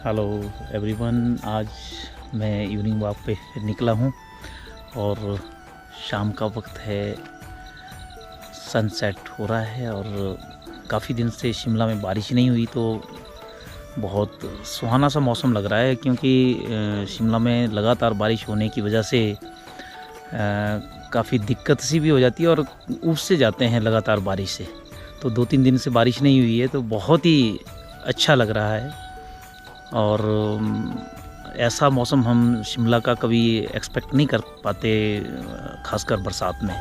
Hello everyone, आज मैं evening walk पे निकला हूँ और शाम का वक्त है, सनसेट हो रहा है और काफ़ी दिन से शिमला में बारिश नहीं हुई तो बहुत सुहाना सा मौसम लग रहा है, क्योंकि शिमला में लगातार बारिश होने की वजह से काफ़ी दिक्कत सी भी हो जाती है और ऊब से जाते हैं लगातार बारिश से। तो 2-3 दिन से बारिश नहीं हुई है तो बहुत ही अच्छा लग रहा है और ऐसा मौसम हम शिमला का कभी एक्सपेक्ट नहीं कर पाते, खासकर बरसात में।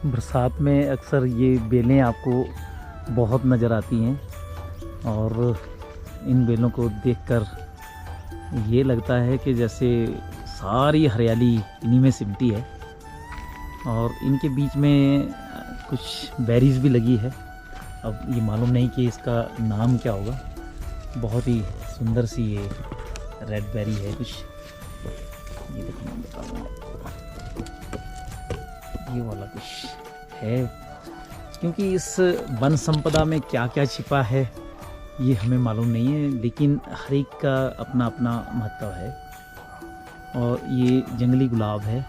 बरसात में अक्सर ये बेलें आपको बहुत नज़र आती हैं और इन बेलों को देखकर ये लगता है कि जैसे सारी हरियाली इन्हीं में सिमटी है और इनके बीच में कुछ बेरीज भी लगी है। अब ये मालूम नहीं कि इसका नाम क्या होगा। बहुत ही सुंदर सी ये रेड बेरी है कुछ, ये देखिए मैं बताऊँगा, ये वाला कुछ है। क्योंकि इस वन संपदा में क्या क्या छिपा है ये हमें मालूम नहीं है, लेकिन हर एक का अपना अपना महत्व है। और ये जंगली गुलाब है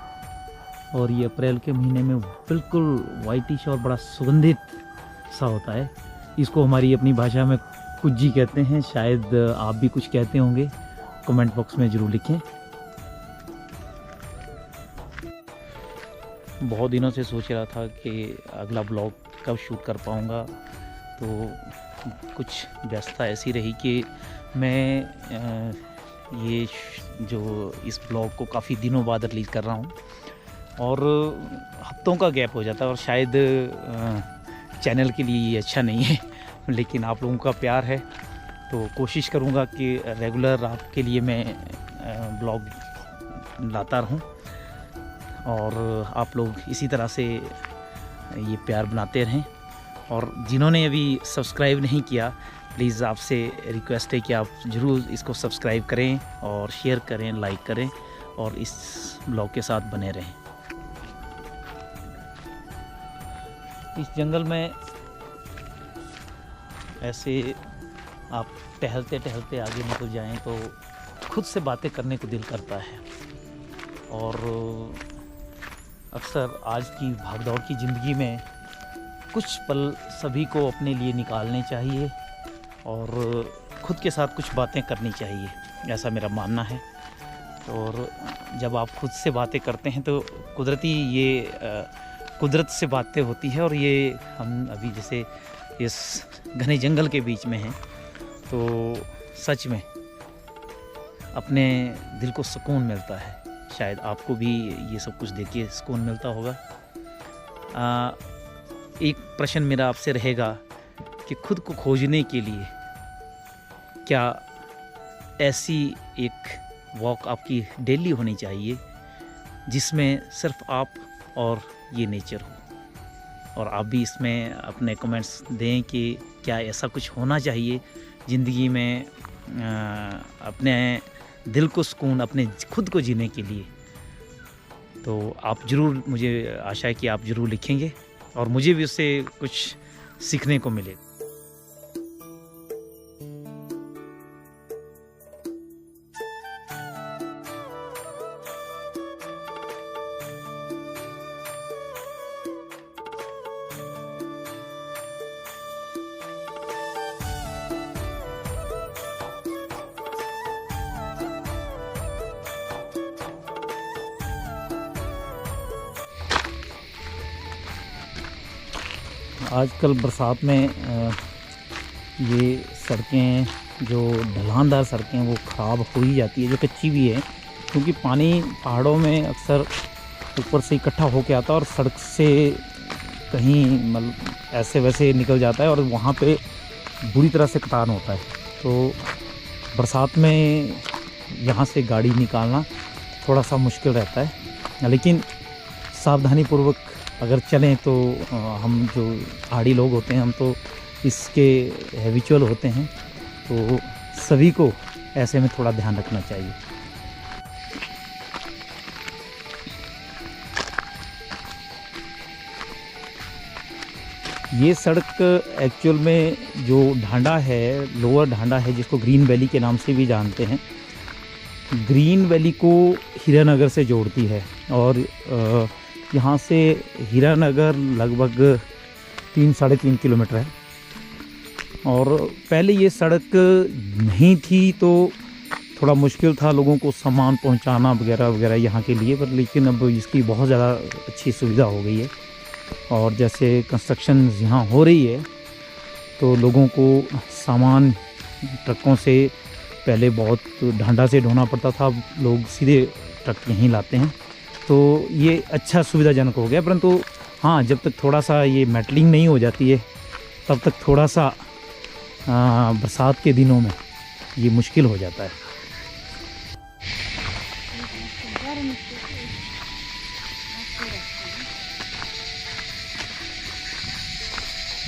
और ये अप्रैल के महीने में बिल्कुल वाइटिश और बड़ा सुगंधित सा होता है। इसको हमारी अपनी भाषा में कुज्जी कहते हैं, शायद आप भी कुछ कहते होंगे, कमेंट बॉक्स में ज़रूर लिखें। बहुत दिनों से सोच रहा था कि अगला ब्लॉग कब शूट कर पाऊँगा, तो कुछ व्यस्तता ऐसी रही कि मैं ये जो इस ब्लॉग को काफ़ी दिनों बाद रिलीज़ कर रहा हूँ और हफ्तों का गैप हो जाता है और शायद चैनल के लिए ये अच्छा नहीं है। लेकिन आप लोगों का प्यार है तो कोशिश करूँगा कि रेगुलर आपके लिए मैं ब्लॉग लाता रहूँ और आप लोग इसी तरह से ये प्यार बनाते रहें। और जिन्होंने अभी सब्सक्राइब नहीं किया, प्लीज़ आपसे रिक्वेस्ट है कि आप ज़रूर इसको सब्सक्राइब करें और शेयर करें, लाइक करें और इस ब्लॉग के साथ बने रहें। इस जंगल में ऐसे आप टहलते टहलते आगे निकल जाएं तो खुद से बातें करने को दिल करता है। और अक्सर आज की भागदौड़ की ज़िंदगी में कुछ पल सभी को अपने लिए निकालने चाहिए और खुद के साथ कुछ बातें करनी चाहिए, ऐसा मेरा मानना है। और जब आप खुद से बातें करते हैं तो कुदरती ये कुदरत से बातें होती है। और ये हम अभी जैसे इस घने जंगल के बीच में हैं तो सच में अपने दिल को सुकून मिलता है। शायद आपको भी ये सब कुछ देख के सुकून मिलता होगा। एक प्रश्न मेरा आपसे रहेगा कि खुद को खोजने के लिए क्या ऐसी एक वॉक आपकी डेली होनी चाहिए जिसमें सिर्फ आप और ये नेचर हो। और आप भी इसमें अपने कमेंट्स दें कि क्या ऐसा कुछ होना चाहिए ज़िंदगी में, अपने दिल को सुकून, अपने खुद को जीने के लिए। तो आप ज़रूर, मुझे आशा है कि आप ज़रूर लिखेंगे और मुझे भी उससे कुछ सीखने को मिलेगा। आजकल बरसात में ये सड़कें जो ढलानदार सड़कें हैं वो ख़राब हो ही जाती है, जो कच्ची भी है, क्योंकि पानी पहाड़ों में अक्सर ऊपर से इकट्ठा होके आता है और सड़क से कहीं मतलब ऐसे वैसे निकल जाता है और वहाँ पे बुरी तरह से कटान होता है। तो बरसात में यहाँ से गाड़ी निकालना थोड़ा सा मुश्किल रहता है, लेकिन सावधानीपूर्वक अगर चलें तो हम जो पहाड़ी लोग होते हैं हम तो इसके हैबिचुअल होते हैं, तो सभी को ऐसे में थोड़ा ध्यान रखना चाहिए। ये सड़क एक्चुअल में जो ढांडा है, लोअर ढांडा है, जिसको ग्रीन वैली के नाम से भी जानते हैं, ग्रीन वैली को हीरानगर से जोड़ती है। और यहाँ से हीरानगर लगभग 3-3.5 किलोमीटर है। और पहले ये सड़क नहीं थी तो थोड़ा मुश्किल था लोगों को सामान पहुँचाना वगैरह वगैरह यहाँ के लिए, पर लेकिन अब इसकी बहुत ज़्यादा अच्छी सुविधा हो गई है। और जैसे कंस्ट्रक्शन यहाँ हो रही है तो लोगों को सामान ट्रकों से पहले बहुत ढांडा से ढोना पड़ता था, अब लोग सीधे ट्रक यहीं लाते हैं, तो ये अच्छा सुविधाजनक हो गया। परंतु हाँ, जब तक थोड़ा सा ये मेटलिंग नहीं हो जाती है तब तक थोड़ा सा बरसात के दिनों में ये मुश्किल हो जाता है।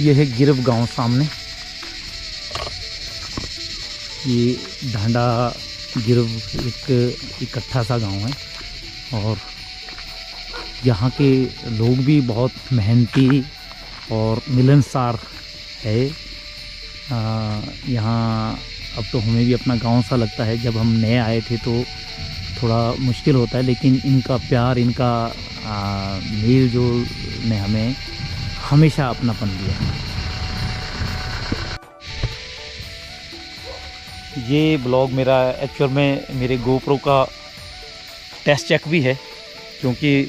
ये है गिरव गांव सामने, ये ढांडा गिरव एक इकट्ठा सा गांव है और यहाँ के लोग भी बहुत मेहनती और मिलनसार है। यहाँ अब तो हमें भी अपना गांव सा लगता है, जब हम नए आए थे तो थोड़ा मुश्किल होता है, लेकिन इनका प्यार, इनका मेल जो ने हमें हमेशा अपनापन दिया। ये ब्लॉग मेरा एक्चुअल में मेरे गोप्रो का टेस्ट चेक भी है, क्योंकि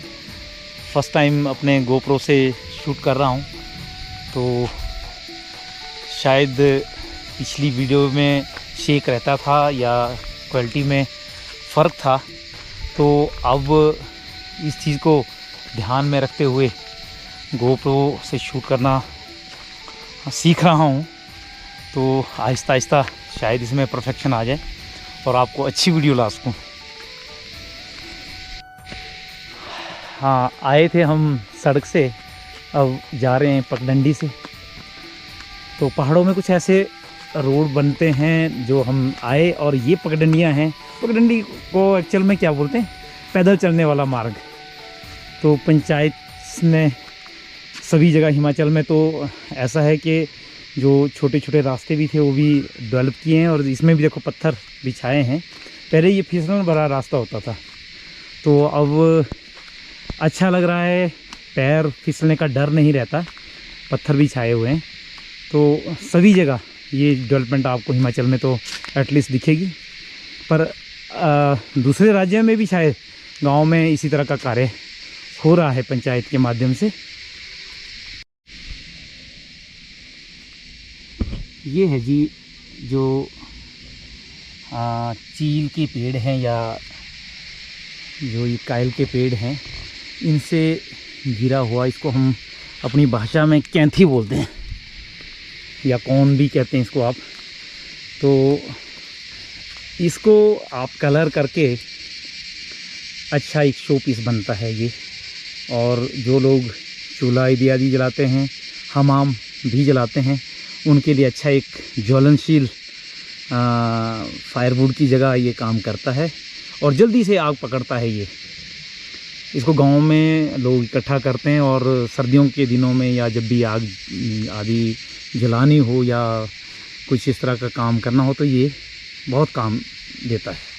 फ़र्स्ट टाइम अपने गोप्रो से शूट कर रहा हूँ, तो शायद पिछली वीडियो में शेक रहता था या क्वालिटी में फ़र्क था, तो अब इस चीज़ को ध्यान में रखते हुए गोप्रो से शूट करना सीख रहा हूँ, तो आहिस्ता आहिस्ता शायद इसमें परफेक्शन आ जाए और आपको अच्छी वीडियो ला सकूँ। हाँ, आए थे हम सड़क से, अब जा रहे हैं पगडंडी से। तो पहाड़ों में कुछ ऐसे रोड बनते हैं जो हम आए, और ये पगडंडियाँ हैं। पगडंडी को एक्चुअल में क्या बोलते हैं, पैदल चलने वाला मार्ग। तो पंचायत ने सभी जगह हिमाचल में तो ऐसा है कि जो छोटे छोटे रास्ते भी थे वो भी डेवलप किए हैं, और इसमें भी देखो पत्थर बिछाए हैं। पहले ये फिसलन भरा रास्ता होता था, तो अब अच्छा लग रहा है, पैर फिसलने का डर नहीं रहता, पत्थर बिछाए हुए हैं। तो सभी जगह ये डेवलपमेंट आपको हिमाचल में तो एटलीस्ट दिखेगी, पर दूसरे राज्यों में भी शायद गांव में इसी तरह का कार्य हो रहा है पंचायत के माध्यम से। ये है जी जो चील के पेड़ हैं या जो ये कायल के पेड़ हैं, इनसे घिरा हुआ, इसको हम अपनी भाषा में कैंथी बोलते हैं या कौन भी कहते हैं इसको आप। तो इसको आप कलर करके अच्छा एक शो पीस बनता है ये, और जो लोग चूल्हा इत्यादि जलाते हैं, हमाम भी जलाते हैं, उनके लिए अच्छा एक ज्वलनशील फायरवुड की जगह ये काम करता है और जल्दी से आग पकड़ता है। ये इसको गांव में लोग इकट्ठा करते हैं, और सर्दियों के दिनों में या जब भी आग आदि जलानी हो या कुछ इस तरह का काम करना हो तो ये बहुत काम देता है।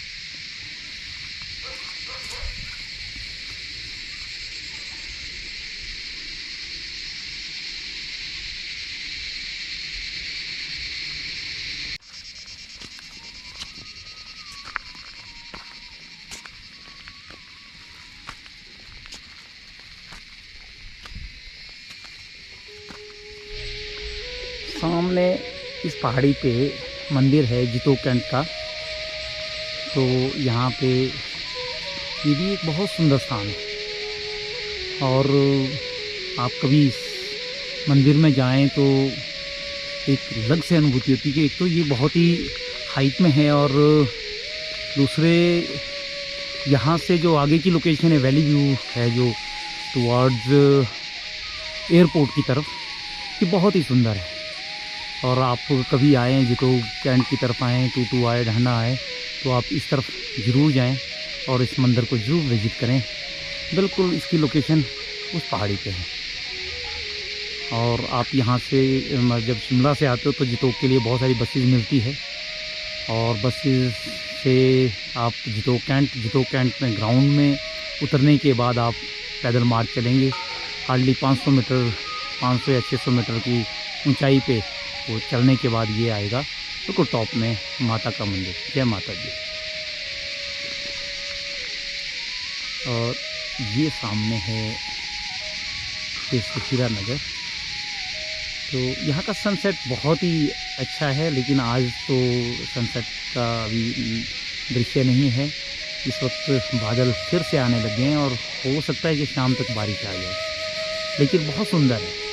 सामने इस पहाड़ी पे मंदिर है जितो कैंट का। तो यहाँ पे ये भी एक बहुत सुंदर स्थान है, और आप कभी इस मंदिर में जाएं तो एक अलग से अनुभूति होती है कि एक तो ये बहुत ही हाइट में है, और दूसरे यहाँ से जो आगे की लोकेशन है, वैली व्यू है जो टुवर्ड्स एयरपोर्ट की तरफ, ये बहुत ही सुंदर है। और आप कभी आएँ जितो कैंट की तरफ आएँ, टूटू आए, ढहना आए, तो आप इस तरफ ज़रूर जाएं और इस मंदिर को ज़रूर विज़िट करें। बिल्कुल इसकी लोकेशन उस पहाड़ी पे है। और आप यहाँ से जब शिमला से आते हो तो जितोग के लिए बहुत सारी बसेस मिलती है, और बसेस से आप जितोग कैंट में ग्राउंड में उतरने के बाद आप पैदल मार्च चलेंगे। हार्डली 500 मीटर 500 या 600 मीटर की ऊंचाई पे वो चलने के बाद ये आएगा बिल्कुल टॉप में माता का मंदिर। जय माता दी। और ये सामने है सुशीरा नगर। तो यहाँ का सनसेट बहुत ही अच्छा है, लेकिन आज तो सनसेट का अभी दृश्य नहीं है। इस वक्त बादल फिर से आने लगे हैं और हो सकता है कि शाम तक बारिश आ जाए, लेकिन बहुत सुंदर है।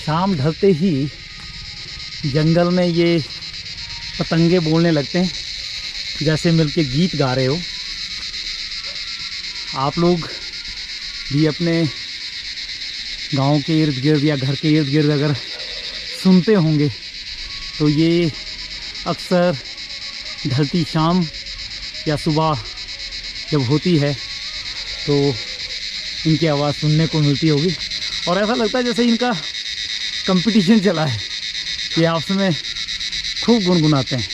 शाम ढलते ही जंगल में ये पतंगे बोलने लगते हैं, जैसे मिलके गीत गा रहे हो। आप लोग भी अपने गांव के इर्द गिर्द या घर के इर्द गिर्द अगर सुनते होंगे तो ये अक्सर ढलती शाम या सुबह जब होती है तो इनकी आवाज़ सुनने को मिलती होगी, और ऐसा लगता है जैसे इनका कंपटीशन चला है। ये आपस में खूब गुनगुनाते हैं,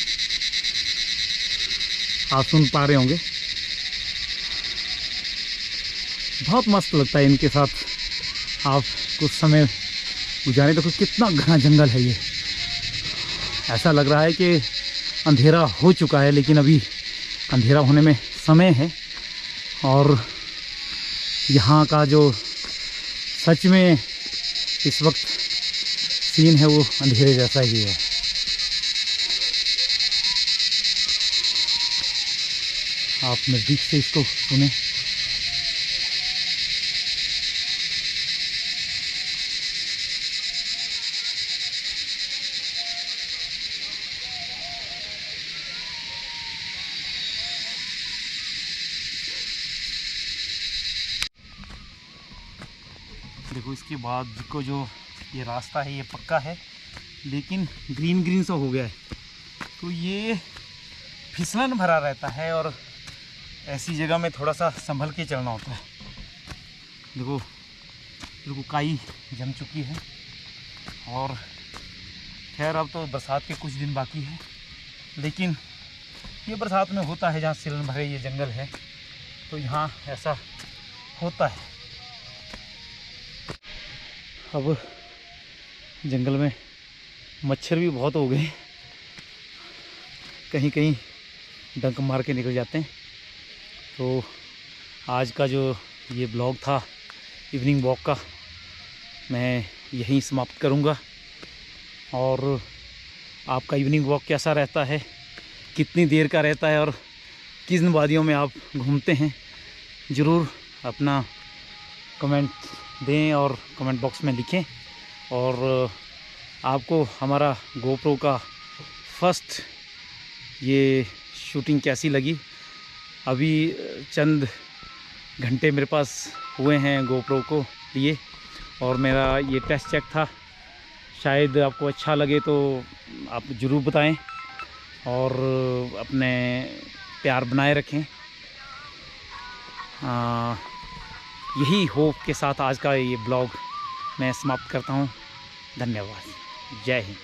आप सुन पा रहे होंगे। बहुत मस्त लगता है इनके साथ आप कुछ समय गुजारें। देखो कितना घना जंगल है ये। ऐसा लग रहा है कि अंधेरा हो चुका है, लेकिन अभी अंधेरा होने में समय है। और यहाँ का जो सच में इस वक्त सीन है वो अंधेरे जैसा ही है। आप नज़दीक से इसको सुने। देखो इसके बाद को जो ये रास्ता है ये पक्का है, लेकिन ग्रीन ग्रीन सा हो गया है, तो ये फिसलन भरा रहता है और ऐसी जगह में थोड़ा सा संभल के चलना होता है। देखो बिल्कुल काई जम चुकी है, और खैर अब तो बरसात के कुछ दिन बाकी है, लेकिन ये बरसात में होता है। जहाँ सिलन भरे ये जंगल है तो यहाँ ऐसा होता है। अब जंगल में मच्छर भी बहुत हो गए, कहीं कहीं डंक मार के निकल जाते हैं। तो आज का जो ये ब्लॉग था इवनिंग वॉक का, मैं यहीं समाप्त करूँगा। और आपका इवनिंग वॉक कैसा रहता है, कितनी देर का रहता है, और किन वादियों में आप घूमते हैं, ज़रूर अपना कमेंट दें और कमेंट बॉक्स में लिखें। और आपको हमारा गोप्रो का फर्स्ट ये शूटिंग कैसी लगी। अभी चंद घंटे मेरे पास हुए हैं गोप्रो को लिए, और मेरा ये टेस्ट चेक था। शायद आपको अच्छा लगे तो आप ज़रूर बताएं, और अपने प्यार बनाए रखें। यही होप के साथ आज का ये ब्लॉग मैं समाप्त करता हूँ। धन्यवाद। जय हिंद।